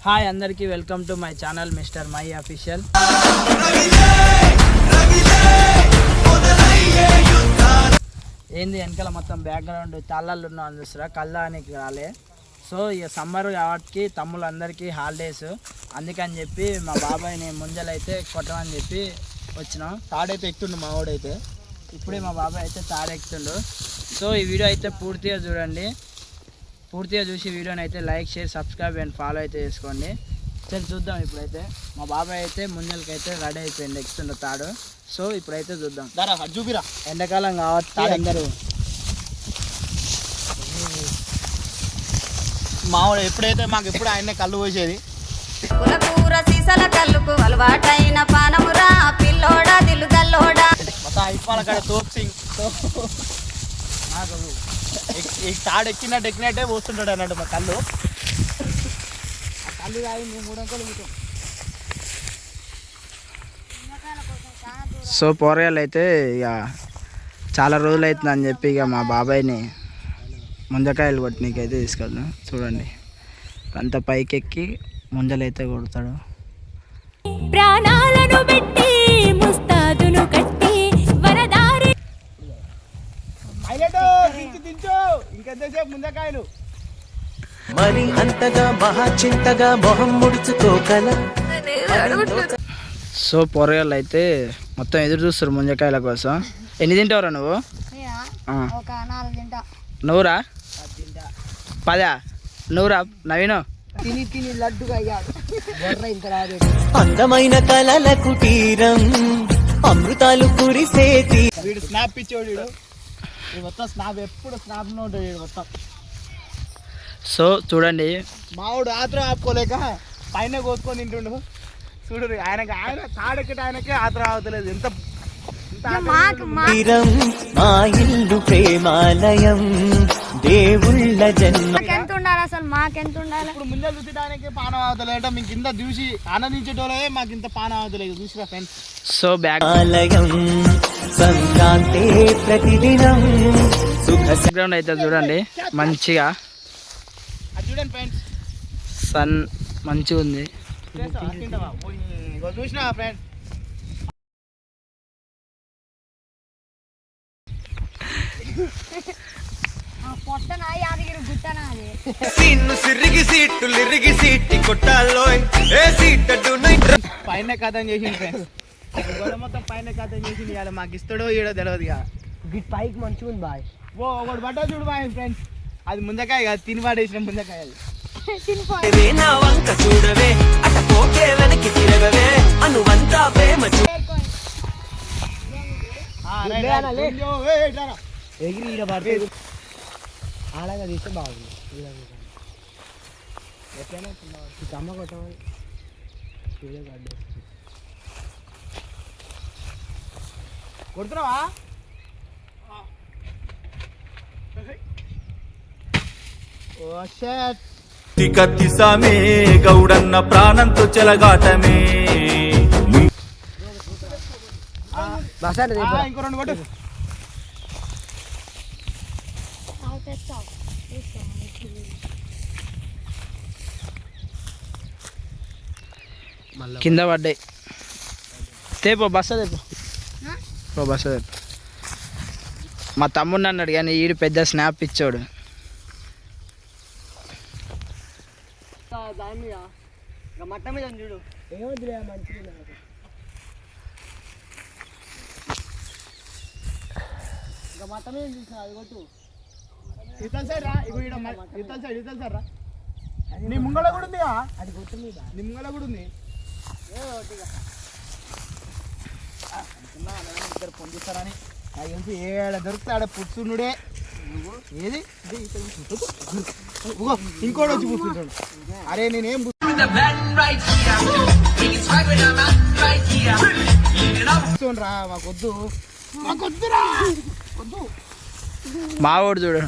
Hi అందరికీ welcome to my channel mister my official. ఏంది వెనకాల మొత్తం బ్యాక్గ్రౌండ్ చల్లలు ఉన్నాం చూస్తారా, కళ్ళానికి రాలే. సో ఇక సమ్మర్ కాబట్టి తమ్ముళ్ళందరికీ హాలిడేస్, అందుకని చెప్పి మా బాబాయ్ని ముంజలైతే కొట్టమని చెప్పి వచ్చినాం. తాడైతే ఎక్కుతుండు మా వాడైతే, ఇప్పుడే మా బాబాయ్ అయితే తాడెక్కుతుండు. సో ఈ వీడియో అయితే పూర్తిగా చూడండి, పూర్తిగా చూసి వీడియోని అయితే like share subscribe and follow అయితే చేసుకోండి. సరే చూద్దాం. ఇప్పుడైతే మా బాబాయ్ అయితే ముంజలకైతే రెడీ అయిపోయింది, ఎక్కుతుండు తాడు. సో ఇప్పుడైతే చూద్దాం. చూపిరా, ఎండాకాలం కాబట్టి అందరూ మావాడు ఎప్పుడైతే మాకు ఎప్పుడు ఆయనే కళ్ళు పోసేది. మొత్తం అయిపోవాలి అక్కడ తోప్ సింగ్ ఈ తాడు ఎక్కినట్టే పోస్తుంటాడు అన్నట్టు మా కళ్ళు. ఆ కళ్ళు తాగి మేము 3 అంకలు పోతాం. సో పోరగాళ్ళు అయితే ఇక చాలా రోజులు అవుతుంది అని చెప్పి ఇక మా బాబాయ్ని ముంజకాయలు కొట్టనీకైతే తీసుకెళ్తాం. చూడండి అంత పైకెక్కి ముంజలైతే కొడతాడు. ప్రాణాలను పెట్టి ముస్తాదును కట్టి వరదారి ఇంకెంతసేపు ముంజకాయలు మరి అంతగా మహా చింతగా మొహం ముడుచుకోగల. సో పోరగాళ్ళు అయితే మొత్తం ఎదురు చూస్తారు ముంజకాయల కోసం. ఎన్ని తింటావురా నువ్వు? నువ్వురా 10? నువ్వురా నవీను? తిని లడ్డుగా అందమైన కలల కుటీరం అమృతాలు కురిసేతి. వీడు స్నాప్ ఇచ్చేవాడు, మొత్తం స్నాప్ ఎప్పుడు స్నాప్ లో ఉంటాడు మొత్తం. సో చూడండి మావాడు ఆత్రం ఆపుకోలేక పైన కోసుకొని తింటుండు. చూడు ఆయన తాడెక్కటి ఆయనకే ఆత్రం ఆగుతలేదు. ఎంత మా ఇల్లు ప్రేమాలయం దేవుళ్ళ జన్మ. అసలు మాకెంత ఉండాలి? ఇప్పుడు ముందే చూసడానికి పానం అవతలేట, మీకు కింద చూసి ఆనందించేటోళ్ళే మాకు ఇంత పానం అవతలేదు. చూసిరా ఫ్రెండ్స్. సో బ్యాక్ ఆలయం సంక్రాంతి ప్రతిదినం బ్యాక్గ్రౌండ్ అయితే చూడండి మంచిగా, అది చూడండి ఫ్రెండ్స్. సన్ మంచిగా ఉంది. చూసినా ఫ్రెండ్స్, పైన కథం చేసింది ఫ్రెండ్స్. గొడవ మొత్తం పైన కథం చేసింది. ఇవాళ మాకు ఇస్తాడో ఏడో తెలియదు. ఇక పైకి మంచిగా ఉంది బాయ్. ఒకటి బట్ట చూడు బాయ్ ఫ్రెండ్స్, అది ముందకాయ కాదు, తిని పడేసిన ముందకాయ. చూడవే అట పోకే వెనక్కి తిరగవే అనువంతా ప్రేమ ఎగిరి ఈడ పడితే అలాగా తీస్తే బాగుంది. ఎట్లయినా అమ్మ కొట్టవాలి. కొడుతున్నావా? ఓ షట్. కత్తిసామే గౌడన్న ప్రాణంతో చెలగాటమే. ఇంకో 2 కొట్టు. కింద పడ్డాయి. తేపో బస్స తేపో, బస్స తేపో. మా తమ్ముడిని అన్నాడు కానీ ఈడు పెద్ద స్నాప్ ఇచ్చాడు. దాని మీద మట్ట మీద చూడు. ఏమొద్దులే మంచిగా. ఇంకా మట్ట మీద చూసిన అది కొట్టు. ఇతల సైడ్ రా. ఇతల సైడ్ రా. నీ ముంగళ కూడా ఉంది. అది కొట్టు మీద నీ ముంగళ కూడా ఉంది. ఇద్దరు పొందిస్తారని నాకు తెలిసి ఏడ దొరికితే ఆడ పుచ్చునుడే. ఏది ఇంకోటి వచ్చి కూర్చుంటాడు. అరే నేనేం కూర్చోనరా, మాకొద్దు మాకొద్దురా, వద్దు. మావాడు చూడు.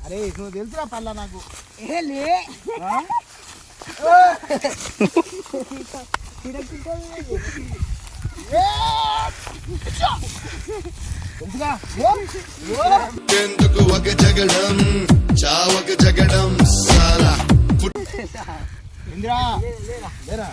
అరే నువ్వు తెలుసురా పల్లా నాకు. తెలుసుగా ఓ ఎందుకు ఒక జగడం చావక జగడం సాలా ఇందిరా లేరా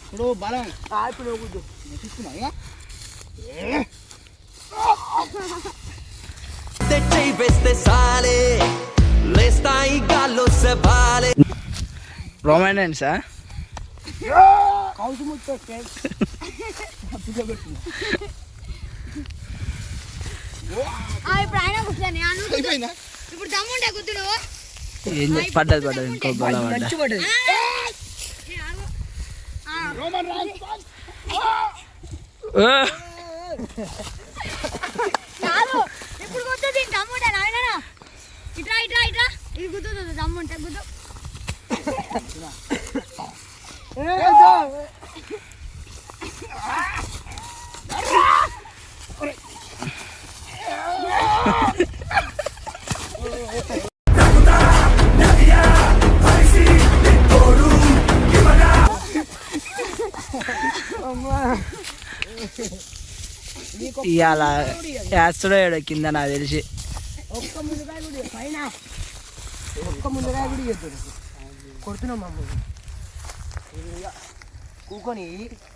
ఇప్పుడు బలం తీసుకున్నా తెచ్చై వేస్తే సాలే లేస్తాయి గాల్లో సవాలే రొమానెన్సా ఇప్పుడు ఆయన కూర్చొని అయిపోయిందా ఇప్పుడు దమ్ముంటే గుద్దులు ఏం పడ్డది ఇంకో గొడవ పడ్డా రోమన్ రాజ్ కాదు ఇప్పుడు గుద్దుది దమ్ముంటే నాయన ఇట్రా ఇట్రా ఇట్రా ఇది గుద్దుతుంది దమ్ముంటే గుద్దు ఇవాళ వేస్తాడో ఏడో కింద నాకు తెలిసి ఒక్క ముందుగా కూడా ఇవ్వద్దు కొడుతున్నాం మమ్మల్ని కూకొని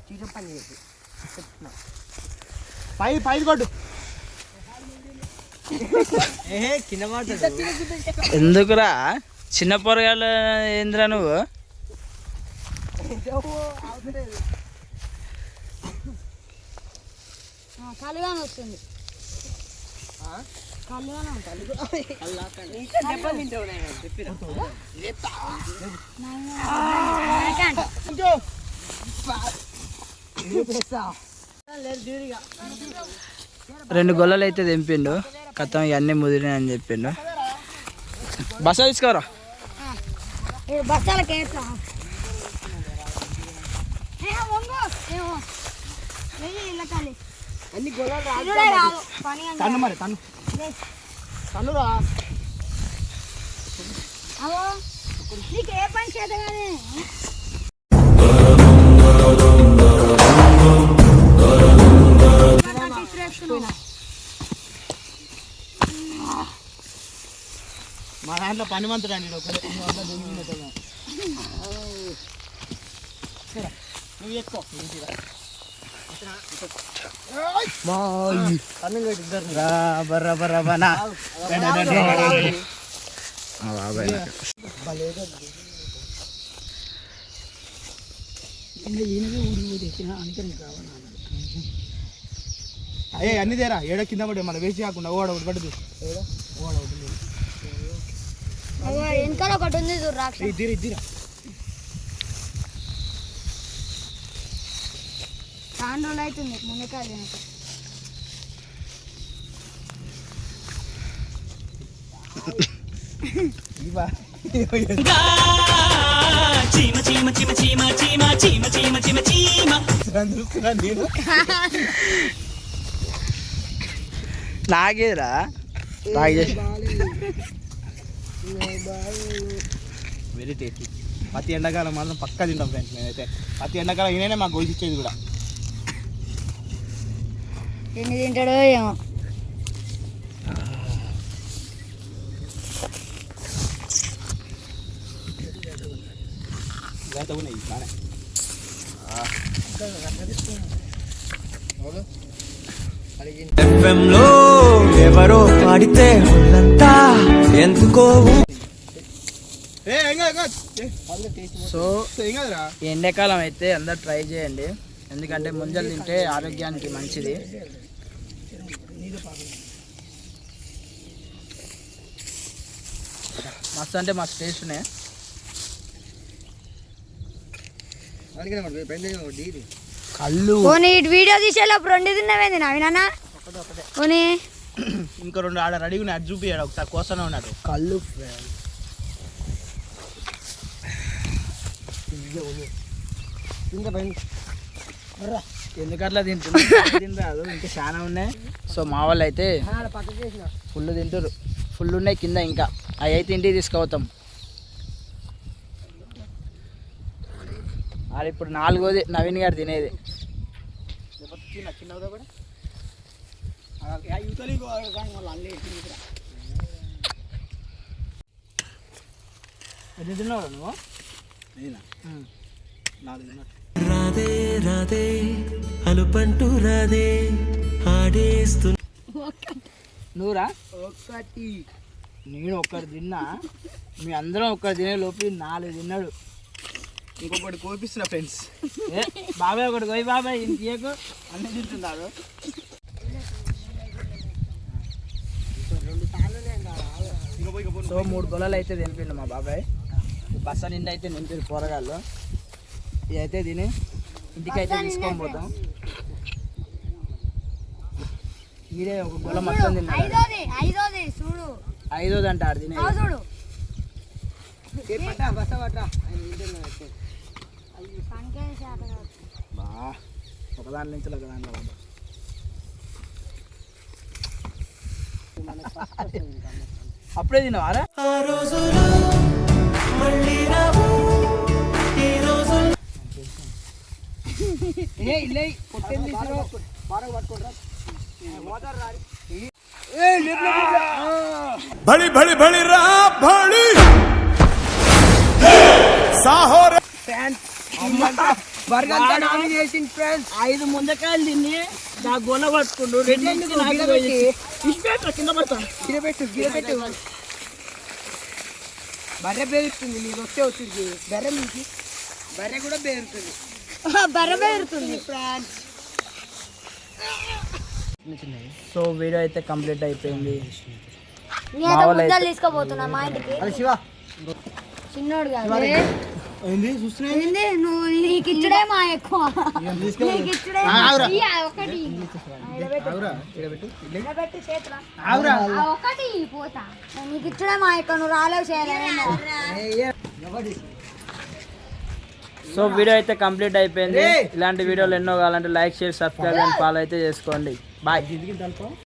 చీజం పని చేసి పై కొట్టు కింద పడుతుంది ఎందుకురా చిన్న పొరగాళ్ళు ఏంద్రా నువ్వు కలుగానే వస్తుంది కలుగానే ఉంటుంది రెండు గొల్లలు అయితే తెంపిండు కథం ఇవన్నీ ముదిరినాయని చెప్పిండు బస్సు తీసుకోరా బస్తాలకి వేస్తా అన్ని గొడవలు రాదు పని తన్ను మరి తన్నురా అవో నీకు ఏ పని చేత కానీ మా దాంట్లో పని మంతుడు అండి నువ్వు ఎక్కువ అయ్యే అన్ని తేరా ఏడో కింద పడే మన వేసి కాకుండా ఓడ ఒకటి పడుతుంది ఓడ ఒకటి వెనకాల ఒకటి ఉంది రాక్ష ఇద్దరా చాలా రోజులు అవుతుంది మునక్కాయలు ఇవా నాగేదిరా తాగేసి వెరీ టేస్టీ ప్రతి ఎండాకాలం మాత్రం పక్కా తింటాం ఫ్రెండ్స్ నేనైతే ప్రతి ఎండాకాలం ఈయననే మాకు గొలిసి ఇచ్చేది కూడా ఎన్ని తింటాడో ఏమో లేత ఉన్నాయి బాగానే FM లో ఎవరో పాడితే ఒళ్ళంతా ఎందుకో సో ఎండాకాలం అయితే అందరు ట్రై చేయండి ఎందుకంటే ముంజలు తింటే ఆరోగ్యానికి మంచిది మస్తు అంటే మస్తు టేస్ట్ ఉన్నాయి కళ్ళు పోనీ ఇటు వీడియో తీసేలోపు రెండు తిన్నావేంది నవీనా పోనీ ఇంకా రెండు ఆడ రెడీ ఉన్నాయి అది చూపియాడు ఒకసారి కోసనే ఉన్నాడు కళ్ళు ఎందుకు అట్లా తింటున్నారు ఇంకా చాలా ఉన్నాయి. సో మా వాళ్ళు అయితే ఫుల్ తింటారు, ఫుల్ ఉన్నాయి కింద, ఇంకా అవి అయితే ఇంటికి తీసుకుపోతాం. అది ఇప్పుడు 4వది నవీన్ గారు తినేది. ఎన్ని తిన్నావు నువ్వు? రాదే రాదే అలుపంటూ రాదే ఆడేస్తు నువ్వురా? నేను ఒక్కరు తిన్నా, మీ అందరం ఒక్కరు తినే లోపు 4 తిన్నాడు. ఇంకొకటి కోపిస్తున్నా ఫ్రెండ్స్. బాబాయ్ ఒకటి పోయి బాబాయ్ ఇంకేకు అన్నీ తింటున్నారు. సో 3 గొల్లలు అయితే తినిపిండు మా బాబాయ్. బస్స నిండా అయితే నింపారు కూరగాయలు. ఇదైతే తిని ఇంటికైతే తీసుకొని పోతాం. మీరే ఒక గొల్ల మొత్తం తిన్నారు. ఐదోది అంటారు తినే. బా ఒకదాని నుంచి ఒకదానిలో అప్పుడే తిన్నావారా? ఆ రోజులు మళ్ళీ రావు ఈ రోజులు బడి బడి బడి రా బడి సాహో రే. 5 ముందకాయలు తిని నా గొల్ల పట్టుకుండు. కింద పడతాను. బర్రె పేరుస్తుంది, నీకు వచ్చే వచ్చింది బర్రె మీకు, బర్రె కూడా పేరుతుంది. సో వీడియో అయితే కంప్లీట్ అయిపోయింది. తీసుకోబోతున్నా మా ఇంటికి. చిన్నోడు కాదు ఏంది నువ్వు, నీకు ఇచ్చుడే మా ఎక్కువ, నీకు ఇచ్చుడే ఒకటి ఒకటి పోతా, నీకు ఇచ్చుడే మా ఎక్కువ, నువ్వు రాలేవు చేయలేవు. సో వీడియో అయితే కంప్లీట్ అయిపోయింది. ఇలాంటి వీడియోలు ఎన్నో కావాలంటే like, share, subscribe and follow అయితే చేసుకోండి. బాయ్.